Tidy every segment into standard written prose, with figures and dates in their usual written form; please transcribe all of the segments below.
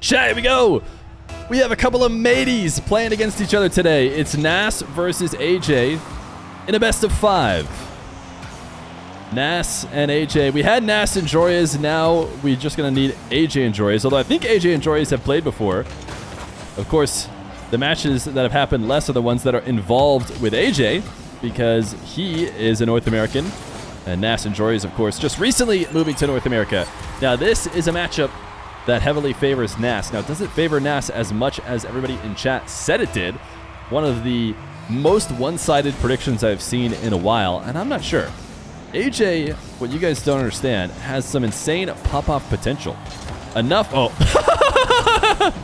Chat, here we go. We have a couple of mateys playing against each other today. It's Nass versus AJ in a best of 5. Nass and AJ. We had Nass and Joyas. Now we're just going to need AJ and Joyas. Although I think AJ and Joyas have played before. Of course, the matches that have happened less are the ones that are involved with AJ, because he is a North American. And Nass and Joyas, of course, just recently moving to North America. Now, this is a matchup that heavily favors Nass. Now, does it favor Nass as much as everybody in chat said it did? One of the most one-sided predictions I've seen in a while, and I'm not sure. AJ, what you guys don't understand, has some insane pop-off potential. Enough. Oh.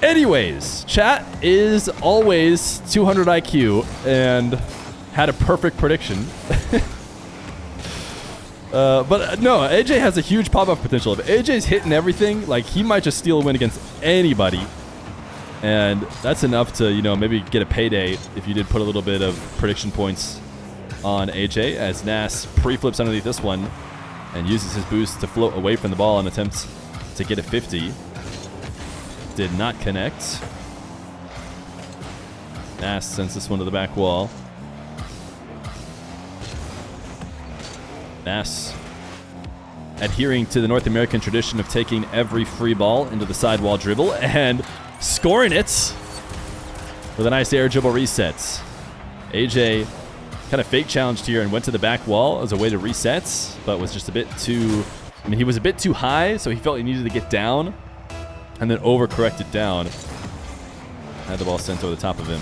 Anyways, chat is always 200 IQ and had a perfect prediction. But no, AJ has a huge pop-off potential. If AJ's hitting everything, like, he might just steal a win against anybody. And that's enough to, you know, maybe get a payday if you did put a little bit of prediction points on AJ, as Nass pre-flips underneath this one and uses his boost to float away from the ball and attempts to get a 50. Did not connect. Nass sends this one to the back wall. Nass adhering to the North American tradition of taking every free ball into the sidewall dribble and scoring it with a nice air dribble reset. AJ kind of fake challenged here and went to the back wall as a way to reset, but was just a bit too... I mean, he was a bit too high, so he felt he needed to get down and then overcorrected down. Had the ball sent over the top of him.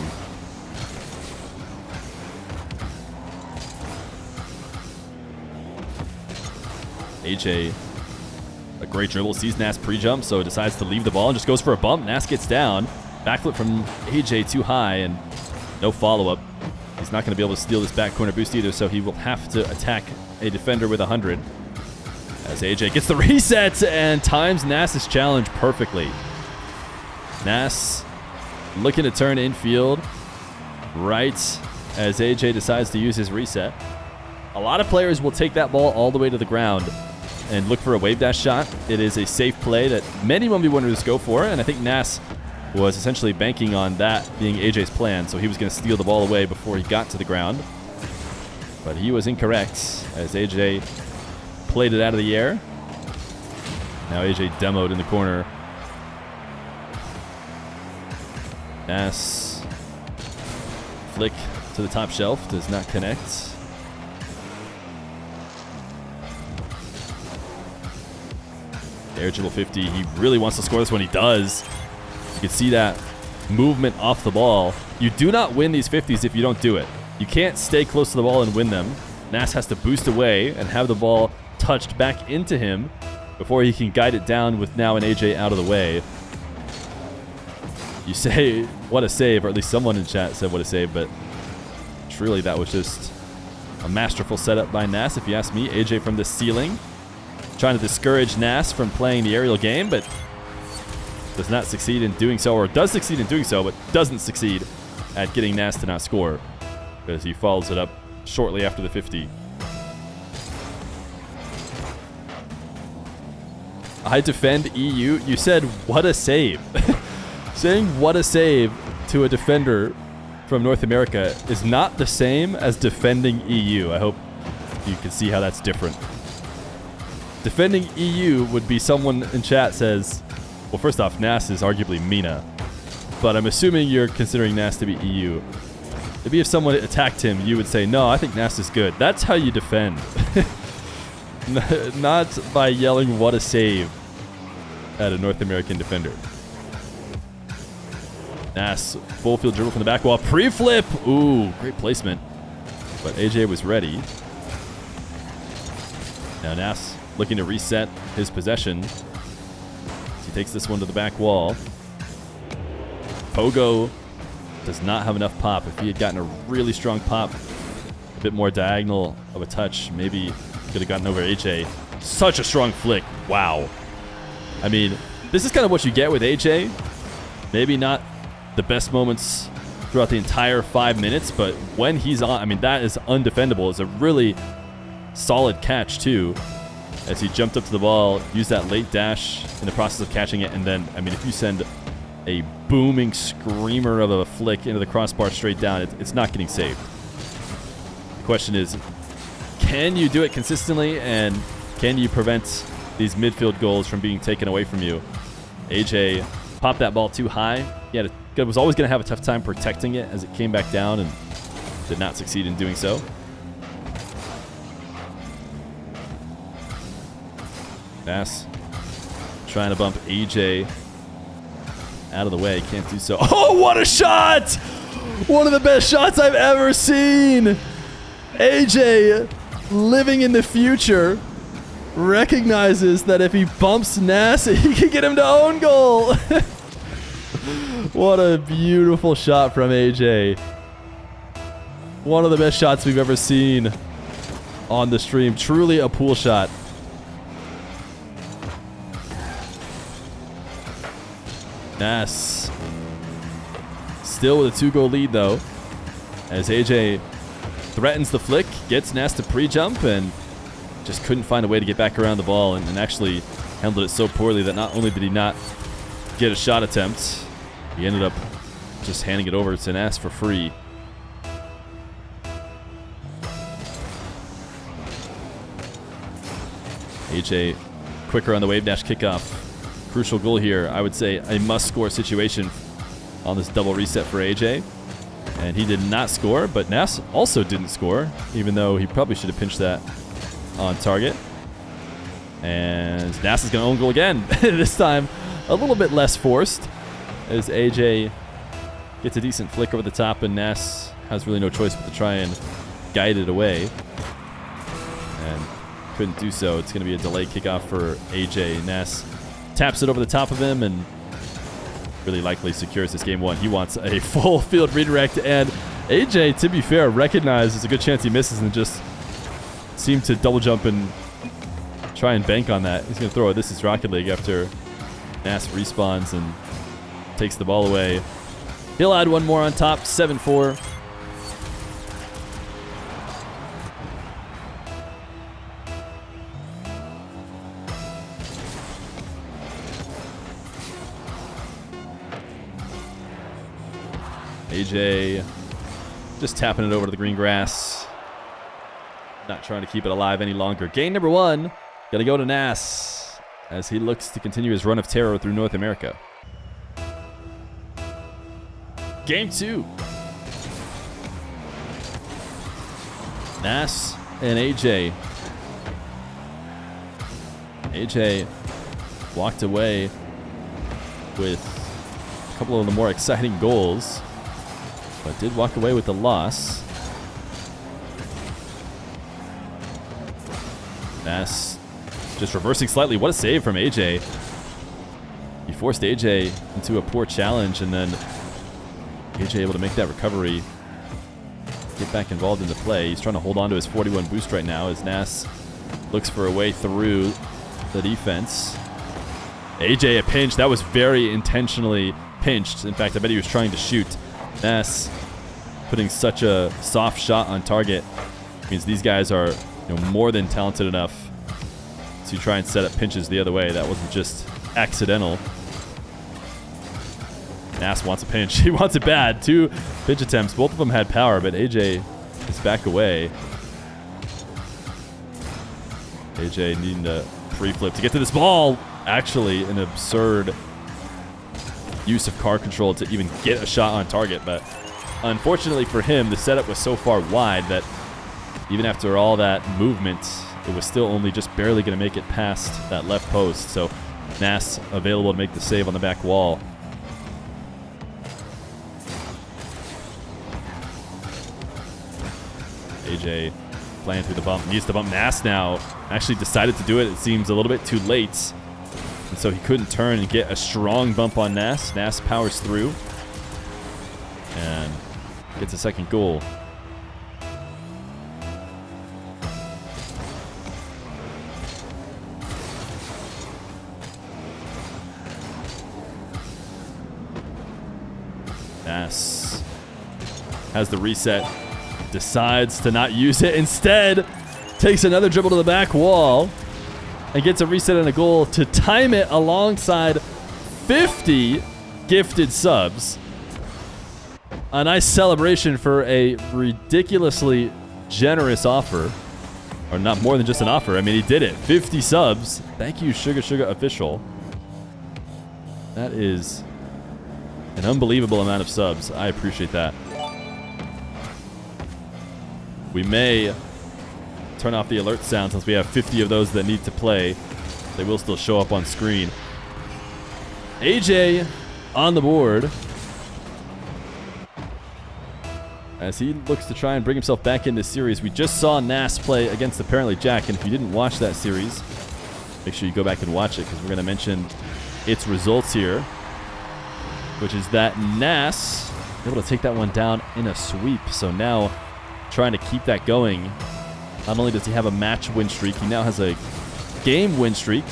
AJ, a great dribble, sees Nass pre-jump, so decides to leave the ball and just goes for a bump. Nass gets down. Backflip from AJ too high and no follow-up. He's not going to be able to steal this back corner boost either, so he will have to attack a defender with 100. As AJ gets the reset and times Nass's challenge perfectly. Nass looking to turn infield right as AJ decides to use his reset. A lot of players will take that ball all the way to the ground and look for a wave dash shot. It is a safe play that many 1v1ers go for, and I think Nass was essentially banking on that being AJ's plan, so he was going to steal the ball away before he got to the ground. But he was incorrect as AJ played it out of the air. Now AJ demoed in the corner. Nass flick to the top shelf, does not connect. Air dribble 50, he really wants to score this one, he does. You can see that movement off the ball. You do not win these 50s if you don't do it. You can't stay close to the ball and win them. Nass has to boost away and have the ball touched back into him before he can guide it down with now an AJ out of the way. You say, what a save, or at least someone in chat said what a save, but truly that was just a masterful setup by Nass, if you ask me. AJ from the ceiling, trying to discourage Nass from playing the aerial game, but does not succeed in doing so, or does succeed in doing so, but doesn't succeed at getting Nass to not score, because he follows it up shortly after the 50. I defend EU. You said, what a save. Saying what a save to a defender from North America is not the same as defending EU. I hope you can see how that's different. Defending EU would be someone in chat says, well, first off, Nass is arguably MENA, but I'm assuming you're considering Nass to be EU. Maybe if someone attacked him, you would say, no, I think Nass is good. That's how you defend. Not by yelling, what a save at a North American defender. Nass, full field dribble from the back wall. Pre-flip. Ooh, great placement. But AJ was ready. Now Nass looking to reset his possession. He takes this one to the back wall. Pogo does not have enough pop. If he had gotten a really strong pop, a bit more diagonal of a touch, maybe could have gotten over AJ. Such a strong flick. Wow. I mean, this is kind of what you get with AJ. Maybe not the best moments throughout the entire 5 minutes, but when he's on, I mean, that is undefendable. It's a really solid catch too, as he jumped up to the ball, used that late dash in the process of catching it, and then, I mean, if you send a booming screamer of a flick into the crossbar straight down, it's not getting saved. The question is, can you do it consistently, and can you prevent these midfield goals from being taken away from you? AJ popped that ball too high. He was always going to have a tough time protecting it as it came back down, and did not succeed in doing so. Nass trying to bump AJ out of the way. Can't do so. Oh, what a shot! One of the best shots I've ever seen. AJ, living in the future, recognizes that if he bumps Nass, he can get him to own goal. What a beautiful shot from AJ. One of the best shots we've ever seen on the stream. Truly a pool shot. Nass still with a 2-goal lead though, as AJ threatens the flick, gets Nass to pre-jump, and just couldn't find a way to get back around the ball, and actually handled it so poorly that not only did he not get a shot attempt, he ended up just handing it over to Nass for free. AJ quicker on the wave dash kickoff. Crucial goal here. I would say a must-score situation on this double reset for AJ. And he did not score, but Nass also didn't score, even though he probably should have pinched that on target. And Nass is going to own goal again. This time a little bit less forced, as AJ gets a decent flick over the top, and Nass has really no choice but to try and guide it away. And couldn't do so. It's going to be a delayed kickoff for AJ. Nass taps it over the top of him and really likely secures this game one. He wants a full field redirect, and AJ, to be fair, recognized there's a good chance he misses and just seemed to double jump and try and bank on that. He's going to throw a This Is Rocket League after Nass respawns and takes the ball away. He'll add one more on top, 7-4. AJ just tapping it over to the green grass. Not trying to keep it alive any longer. Game number one, gonna go to Nass as he looks to continue his run of terror through North America. Game two. Nass and AJ. AJ walked away with a couple of the more exciting goals, but did walk away with the loss. Nass just reversing slightly. What a save from AJ. He forced AJ into a poor challenge, and then AJ able to make that recovery, get back involved in the play. He's trying to hold on to his 41 boost right now as Nass looks for a way through the defense. AJ a pinch. That was very intentionally pinched. In fact, I bet he was trying to shoot. Nass putting such a soft shot on target means these guys are, more than talented enough to try and set up pinches the other way. That wasn't just accidental. Nass wants a pinch. He wants it bad. 2 pinch attempts. Both of them had power, but AJ is back away. AJ needing to pre-flip to get to this ball. Actually, an absurd use of car control to even get a shot on target, but unfortunately for him, the setup was so far wide that even after all that movement, it was still only just barely going to make it past that left post. So Nass available to make the save on the back wall. AJ playing through the bump, needs to bump. Nass now actually decided to do it. It seems a little bit too late, and so he couldn't turn and get a strong bump on Nass. Nass powers through and gets a second goal. Nass has the reset, decides to not use it. Instead, takes another dribble to the back wall and gets a reset and a goal to time it alongside 50 gifted subs. A nice celebration for a ridiculously generous offer. Or not more than just an offer. I mean, he did it. 50 subs. Thank you, Sugar Sugar Official. That is an unbelievable amount of subs. I appreciate that. We may turn off the alert sound since we have 50 of those that need to play. They will still show up on screen. AJ on the board as he looks to try and bring himself back in this series. We just saw Nass play against apparently Jack, and if you didn't watch that series, make sure you go back and watch it because we're going to mention its results here, which is that Nass able to take that one down in a sweep. So now trying to keep that going. Not only does he have a match win streak, he now has a game win streak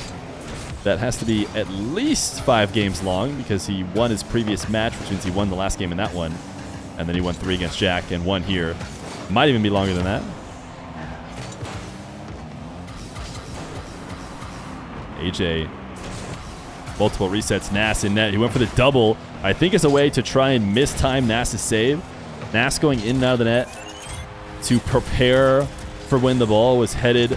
that has to be at least 5 games long because he won his previous match, which means he won the last game in that one. And then he won 3 against Jack and 1 here. Might even be longer than that. AJ, multiple resets. Nass in net. He went for the double. I think it's a way to try and mistime Nass's save. Nass going in and out of the net to prepare for when the ball was headed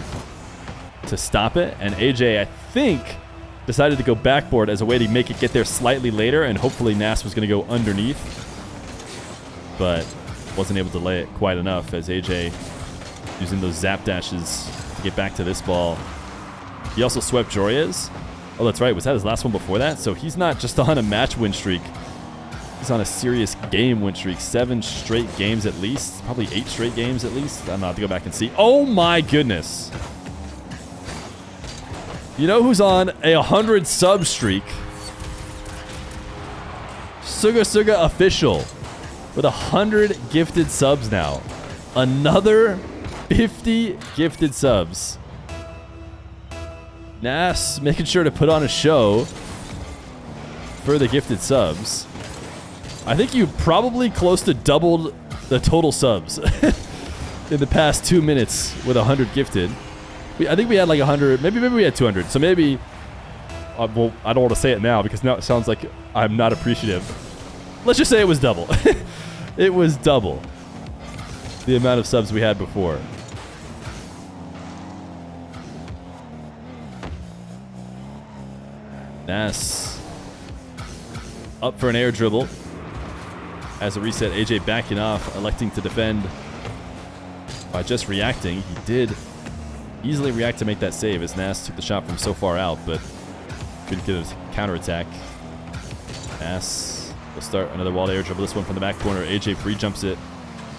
to stop it. And AJ, I think, decided to go backboard as a way to make it get there slightly later. And hopefully Nass was going to go underneath, but wasn't able to lay it quite enough as AJ using those zap dashes to get back to this ball. He also swept Jorya's. Oh, that's right. Was that his last one before that? So he's not just on a match win streak. He's on a serious game win streak. 7 straight games at least. Probably 8 straight games at least. I don't know. I have to go back and see. Oh my goodness. You know who's on a 100 sub streak? Suga Suga Official. With 100 gifted subs now. Another 50 gifted subs. Nass making sure to put on a show for the gifted subs. I think you probably close to doubled the total subs in the past 2 minutes with 100 gifted. I think we had like 100, maybe we had 200. So maybe, well, I don't want to say it now because now it sounds like I'm not appreciative. Let's just say it was double. It was double the amount of subs we had before. Nass up for an air dribble. As a reset, AJ backing off, electing to defend by just reacting. He did easily react to make that save as Nass took the shot from so far out, but couldn't get a counterattack. Nass will start another wall air dribble. This one from the back corner. AJ free jumps it.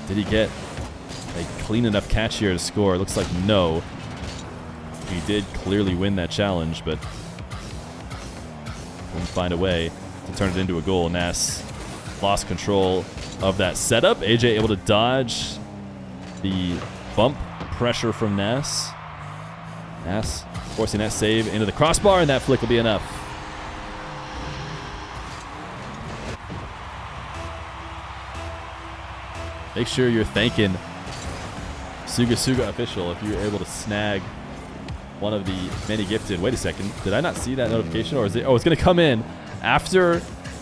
Did he get a clean enough catch here to score? Looks like no. He did clearly win that challenge, but couldn't find a way to turn it into a goal. Nass lost control of that setup. AJ able to dodge the bump pressure from Nass. Nass forcing that save into the crossbar, and that flick will be enough. Make sure you're thanking Suga Suga Official if you're able to snag one of the many gifted. Wait a second. Did I not see that notification? Or is it? Oh, it's going to come in after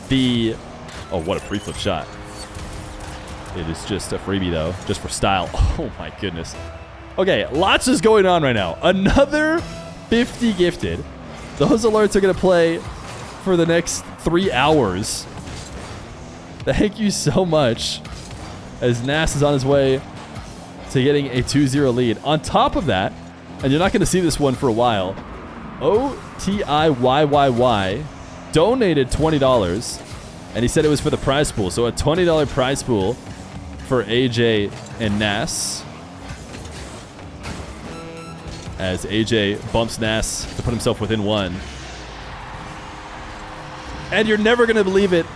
the... Oh, what a pre-flip shot. It is just a freebie, though, just for style. Oh, my goodness. Okay, lots is going on right now. Another 50 gifted. Those alerts are going to play for the next 3 hours. Thank you so much as Nass is on his way to getting a 2-0 lead. On top of that, and you're not going to see this one for a while, OTIYYY donated $20. And he said it was for the prize pool. So a $20 prize pool for AJ and Nass. As AJ bumps Nass to put himself within 1. And you're never going to believe it.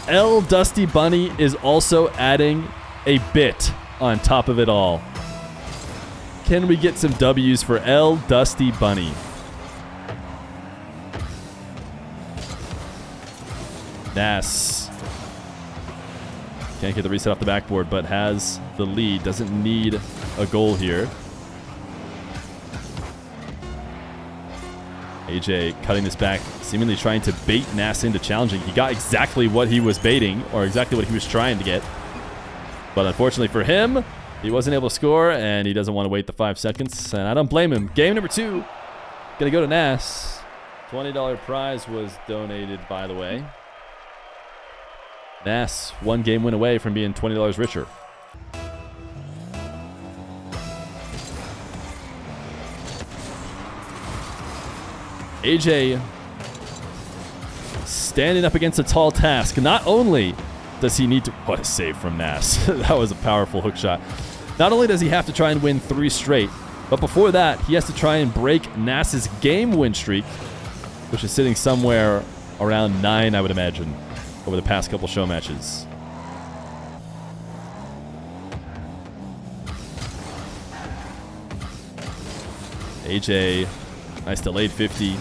L Dusty Bunny is also adding a bit on top of it all. Can we get some W's for L Dusty Bunny? Nass can't get the reset off the backboard, but has the lead. Doesn't need a goal here. AJ cutting this back, seemingly trying to bait Nass into challenging. He got exactly what he was baiting, or exactly what he was trying to get. But unfortunately for him, he wasn't able to score, and he doesn't want to wait the 5 seconds. And I don't blame him. Game number 2, gonna go to Nass. $20 prize was donated, by the way. Nass, 1 game win away from being $20 richer. AJ standing up against a tall task. Not only does he need to... What a save from Nass. That was a powerful hook shot. Not only does he have to try and win 3 straight, but before that, he has to try and break Nass's game win streak, which is sitting somewhere around 9, I would imagine, over the past couple show matches. AJ, nice delayed 50.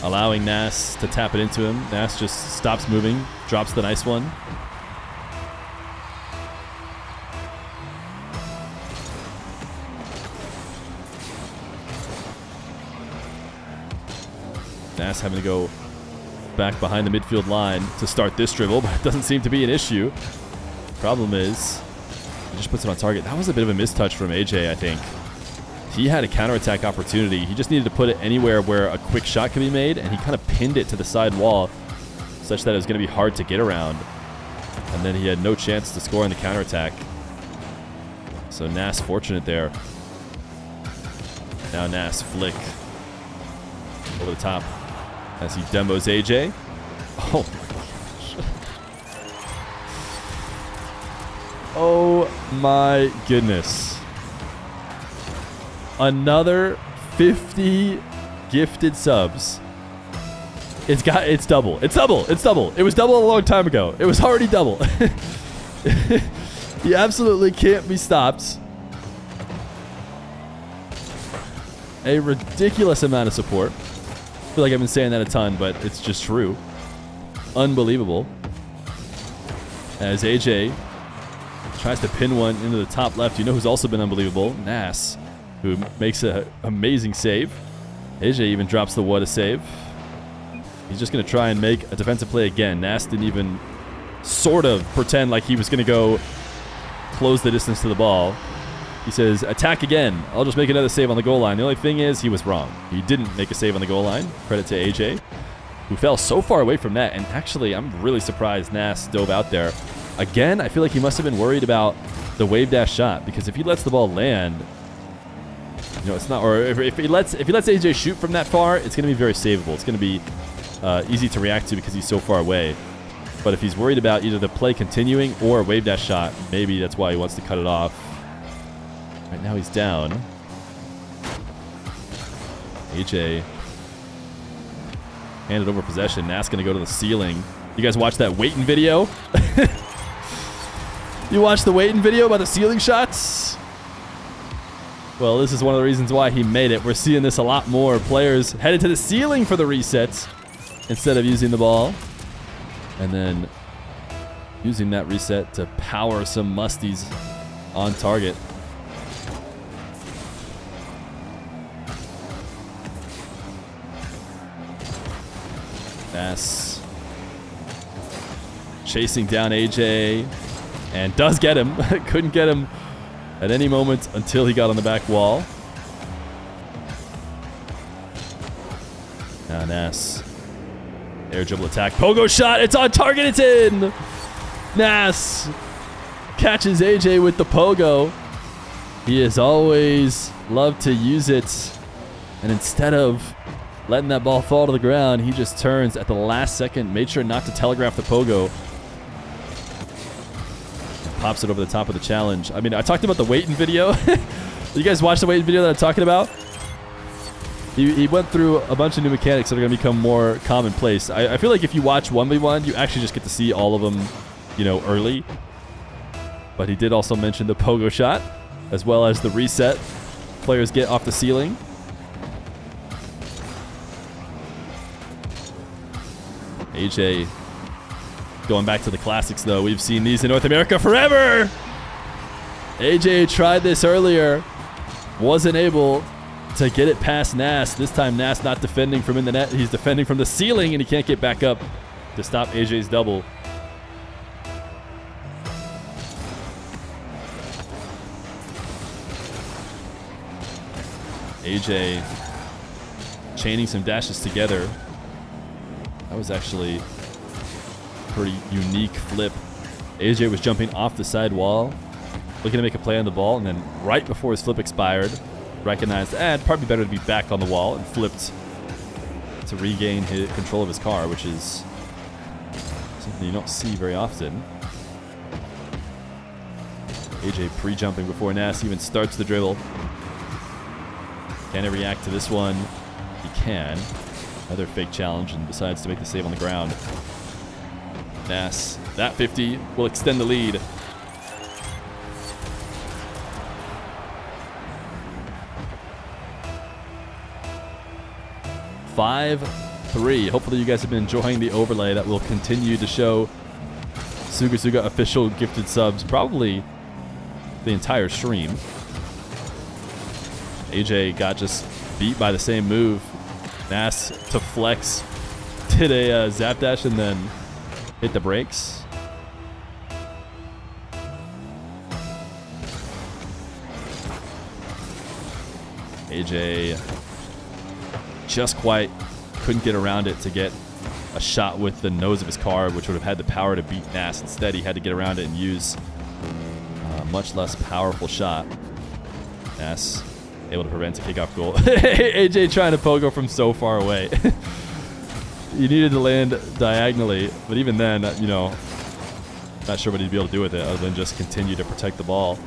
Allowing Nass to tap it into him. Nass just stops moving, drops the nice one. Nass having to go back behind the midfield line to start this dribble, but it doesn't seem to be an issue. Problem is, he just puts it on target. That was a bit of a mistouch from AJ, I think. He had a counterattack opportunity. He just needed to put it anywhere where a quick shot could be made, and he kind of pinned it to the side wall such that it was going to be hard to get around. And then he had no chance to score on the counterattack. So Nass fortunate there. Now Nass flick over the top as he demos AJ. Oh my gosh. Oh my goodness. Another 50 gifted subs. It's double. It's double. It's double. It was double a long time ago. It was already double. He absolutely can't be stopped. A ridiculous amount of support. I feel like I've been saying that a ton, but it's just true. Unbelievable. As AJ tries to pin one into the top left. You know who's also been unbelievable? Nass, who makes an amazing save. AJ even drops the what a save. He's just going to try and make a defensive play again. Nass didn't even sort of pretend like he was going to go close the distance to the ball. He says, attack again. I'll just make another save on the goal line. The only thing is, he was wrong. He didn't make a save on the goal line. Credit to AJ, who fell so far away from that. And actually, I'm really surprised Nass dove out there. Again, I feel like he must have been worried about the wave dash shot, because if he lets the ball land, you know, it's not, or if he lets AJ shoot from that far, it's going to be very savable. It's going to be easy to react to because he's so far away. But if he's worried about either the play continuing or a wave dash shot, maybe that's why he wants to cut it off. Right now he's down. AJ handed over possession. Nass going to go to the ceiling. You guys watch that waiting video? You watched the waiting video about the ceiling shots? Well, this is one of the reasons why he made it. We're seeing this a lot more. Players headed to the ceiling for the resets instead of using the ball. And then using that reset to power some musties on target. Nass chasing down AJ and does get him. Couldn't get him at any moment until he got on the back wall. Now Nass. Air dribble attack. Pogo shot. It's on target. It's in. Nass catches AJ with the pogo. He has always loved to use it. And instead of letting that ball fall to the ground, he just turns at the last second, made sure not to telegraph the pogo. Pops it over the top of the challenge. I mean, I talked about the waiting video. You guys watch the waiting video that I'm talking about? He went through a bunch of new mechanics that are going to become more commonplace. I feel like if you watch 1v1, you actually just get to see all of them, you know, early. But he did also mention the pogo shot, as well as the reset players get off the ceiling. AJ going back to the classics, though. We've seen these in North America forever. AJ tried this earlier. Wasn't able to get it past Nass. This time Nass not defending from in the net. He's defending from the ceiling, and he can't get back up to stop AJ's double. AJ chaining some dashes together. That was actually a pretty unique flip. AJ was jumping off the side wall, looking to make a play on the ball, and then right before his flip expired, recognized, it'd probably be better to be back on the wall, and flipped to regain his control of his car, which is something you don't see very often. AJ pre-jumping before Nass even starts the dribble. Can he react to this one? He can. Another fake challenge, and decides to make the save on the ground. Nass, that 50 will extend the lead. (5-3). Hopefully you guys have been enjoying the overlay that will continue to show Suga Suga official gifted subs probably the entire stream. AJ got just beat by the same move. Nass to flex, did a zap dash and then hit the brakes. AJ just quite couldn't get around it to get a shot with the nose of his car, which would have had the power to beat Nass. Instead, he had to get around it and use a much less powerful shot. Nass able to prevent a kickoff goal. AJ trying to pogo from so far away. He needed to land diagonally, but even then, you know, not sure what he'd be able to do with it other than just continue to protect the ball.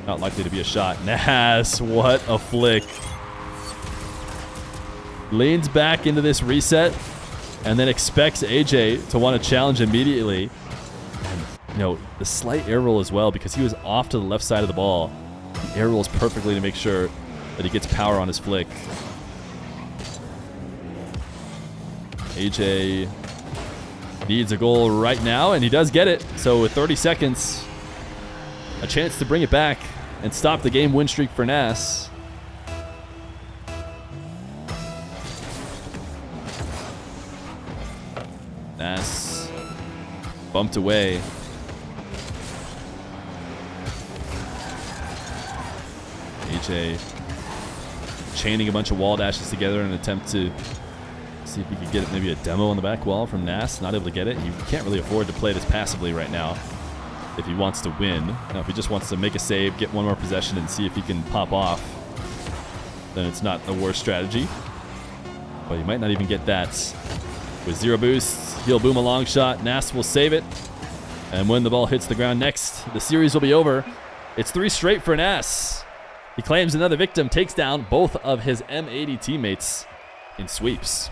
Not likely to be a shot. Nass, what a flick. Leans back into this reset and then expects AJ to want to challenge immediately. And, you know, the slight air roll as well, because he was off to the left side of the ball. He air rolls perfectly to make sure that he gets power on his flick. AJ needs a goal right now, and he does get it. So with 30 seconds, a chance to bring it back and stop the game win streak for Nass. Nass bumped away. AJ chaining a bunch of wall dashes together in an attempt to see if he could get maybe a demo on the back wall from Nass. Not able to get it. He can't really afford to play this passively right now if he wants to win. Now, if he just wants to make a save, get one more possession, and see if he can pop off, then it's not the worst strategy. But he might not even get that. With zero boosts, he'll boom a long shot. Nass will save it. And when the ball hits the ground next, the series will be over. It's 3 straight for Nass. He claims another victim, takes down both of his M80 teammates in sweeps.